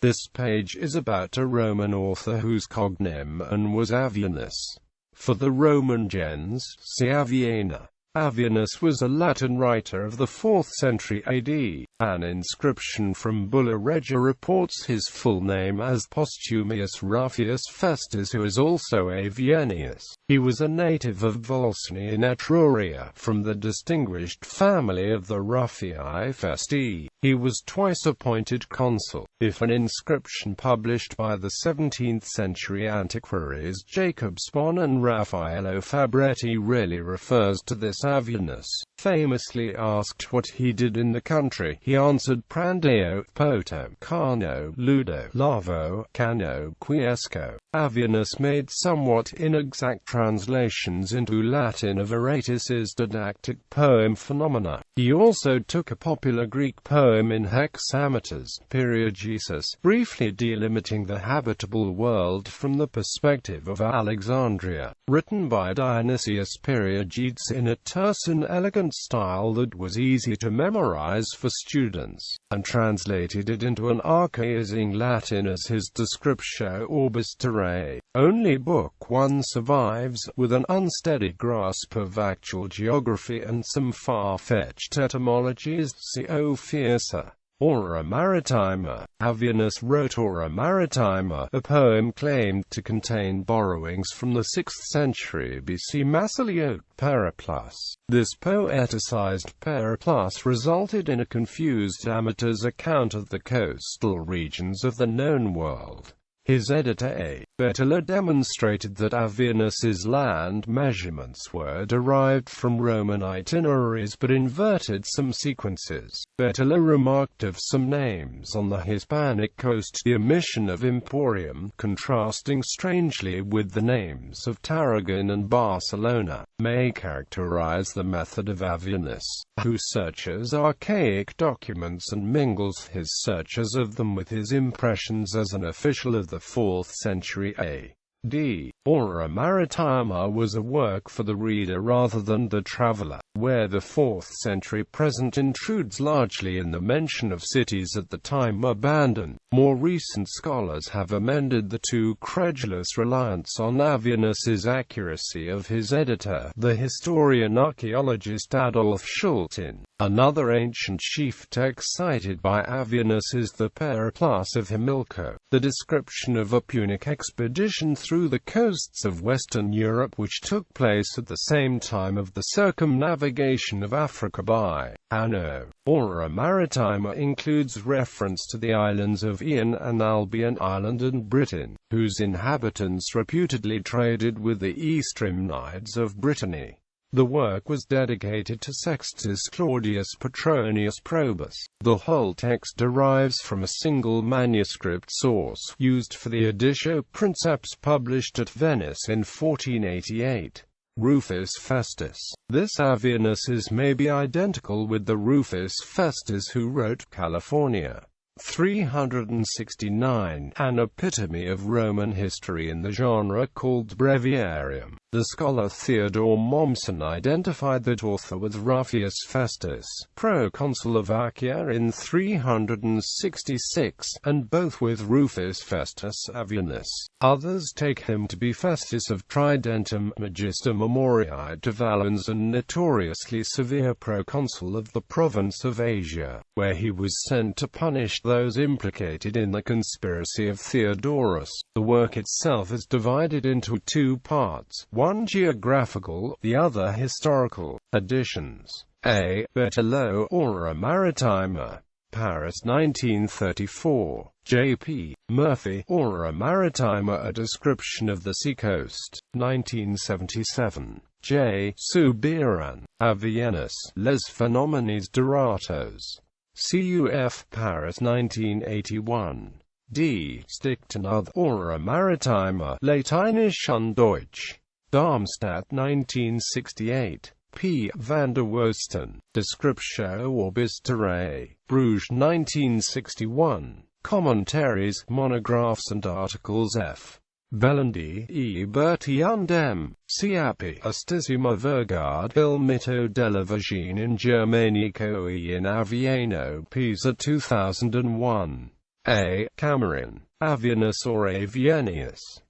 This page is about a Roman author whose cognomen was Avienus. For the Roman gens, see Aviena. Avienus was a Latin writer of the 4th century AD. An inscription from Bulla Regia reports his full name as Postumius Rufius Festus, who is also Avienius. He was a native of Volsnia in Etruria, from the distinguished family of the Rufii Festi. He was twice appointed consul. If an inscription published by the 17th century antiquaries Jacob Spon and Raffaello Fabretti really refers to this Avienus, famously asked what he did in the country, he answered Prandeo, Poto, Cano, Ludo, Lavo, Cano, Quiesco. Avienus made somewhat inexact translations into Latin of Aratus's didactic poem Phenomena. He also took a popular Greek poem in hexameters, Periegesis, briefly delimiting the habitable world from the perspective of Alexandria, written by Dionysius Periegetes in a terse and elegant style that was easy to memorize for students, and translated it into an archaizing Latin as his Descriptio Orbis Terrae. Only Book 1 survives, with an unsteady grasp of actual geography and some far-fetched etymologies. See O Fiercer. Aura Maritima. Avienus wrote Aura Maritima, a poem claimed to contain borrowings from the 6th century BC Massiliot Periplus. This poeticized periplus resulted in a confused amateur's account of the coastal regions of the known world. His editor A. Bettler demonstrated that Avienus's land measurements were derived from Roman itineraries but inverted some sequences. Bettler remarked of some names on the Hispanic coast the omission of Emporium, contrasting strangely with the names of Tarragon and Barcelona, may characterize the method of Avienus, who searches archaic documents and mingles his searches of them with his impressions as an official of the 4th century A.D. Aura Maritima was a work for the reader rather than the traveler, where the 4th century present intrudes largely in the mention of cities at the time abandoned. More recent scholars have amended the too credulous reliance on Avienus's accuracy of his editor, the historian-archaeologist Adolf Schultin. Another ancient chief text cited by Avienus is the Periplus of Himilco, the description of a Punic expedition through the coasts of Western Europe which took place at the same time of the circumnavigation of Africa by Anno. Aura Maritima includes reference to the islands of Aean and Albion Island and Britain, whose inhabitants reputedly traded with the Eastrymnides of Brittany. The work was dedicated to Sextus Claudius Petronius Probus. The whole text derives from a single manuscript source, used for the Editio Princeps published at Venice in 1488. Rufius Festus. This Avienus may be identical with the Rufius Festus who wrote California. 369, an epitome of Roman history in the genre called breviarium. The scholar Theodore Mommsen identified that author with Rufius Festus, proconsul of Achaia in 366, and both with Rufius Festus Avienus. Others take him to be Festus of Tridentum, Magister Memoriae to Valens, and notoriously severe proconsul of the province of Asia, where he was sent to punish those implicated in the conspiracy of Theodorus. The work itself is divided into two parts, one geographical, the other historical. Editions. A. Bettler, Aura Maritima. Paris 1934. J. P. Murphy, Aura Maritima, a description of the seacoast. 1977. J. Subiran. Avienus, Les Phenomenes Doratos. CUF, Paris 1981. D. Stichtenad, Aura Maritima, Lateinisch und Deutsch. Darmstadt 1968. P. van der Woesten, Descriptio Orbis Terrae. Bruges 1961. Commentaries, monographs and articles F. Bellendi, E. Berti und M. Ciapi, Astissima Vergard, Il mito della Vergine in Germanico e in Avieno, Pisa 2001. A. Cameron, Avienus or Avienius.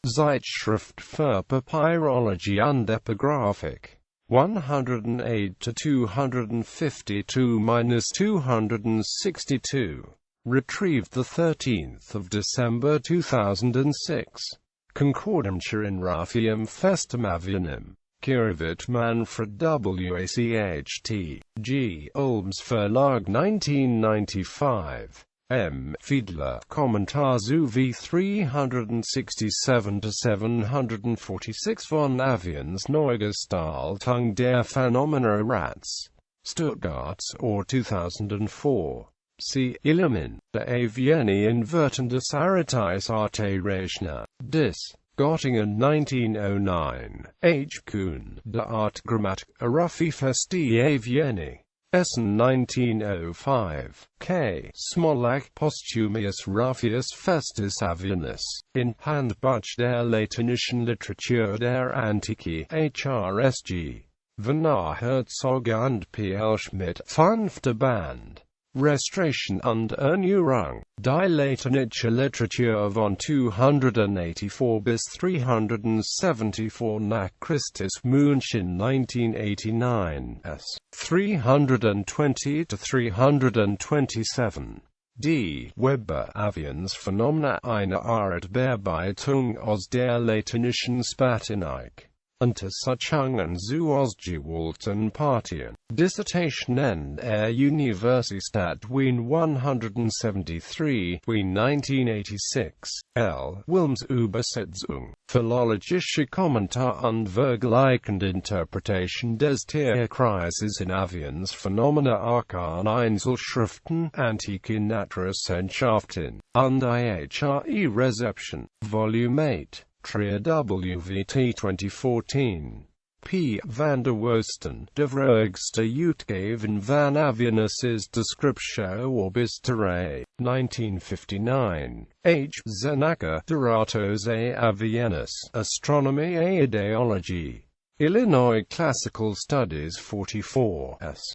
Zeitschrift für Papyrologie und Epigraphic. 108-252-262. Retrieved 13 December 2006. Concordancia in Raphium Festum Avienum. Kirovit Manfred Wacht. G. Ulms Verlag 1995. M. Fiedler, Kommentar zu V 367-746 von Aviens Neugestaltung der Phenomena Rats. Stuttgart or 2004. C. Illumin, de Avieni invertendus aritis arte rechner, dis. Göttingen 1909. H. Kuhn, De Art Grammatik, Rufi Festi Avieni. Essen 1905. K. Smolak, Postumius Rufius Festus Avienus. In Handbuch der latinischen Literatur der Antike, HRSG. Werner Herzog und P. L. Schmidt, 5. Band. Restoration und Erneuerung, die lateinische Literatur von 284 bis 374 nach Christus München 1989 s. 320-327. D. Weber Aviens Phenomena eine Art Bearbeitung aus der latinischen Spatinik. Untersuchungen zu ausgewählten Partien. Dissertation in der Universität Wien 173, Wien 1986. L. Wilms Übersetzung. Philologische Kommentar und vergleichende Interpretation des Tierkreises in Aviens Phenomena Arkan Einzelschriften, Antike Naturwissenschaften, und IHRE Reception, Volume 8. Trier WVT 2014. P. van der Woesten, de vroegste uitgeven van Avienus's Descriptio Orbis Terrae, 1959. H. Zenacker, Duratos A. Avienus, Astronomy A. Ideology. Illinois Classical Studies 44 s.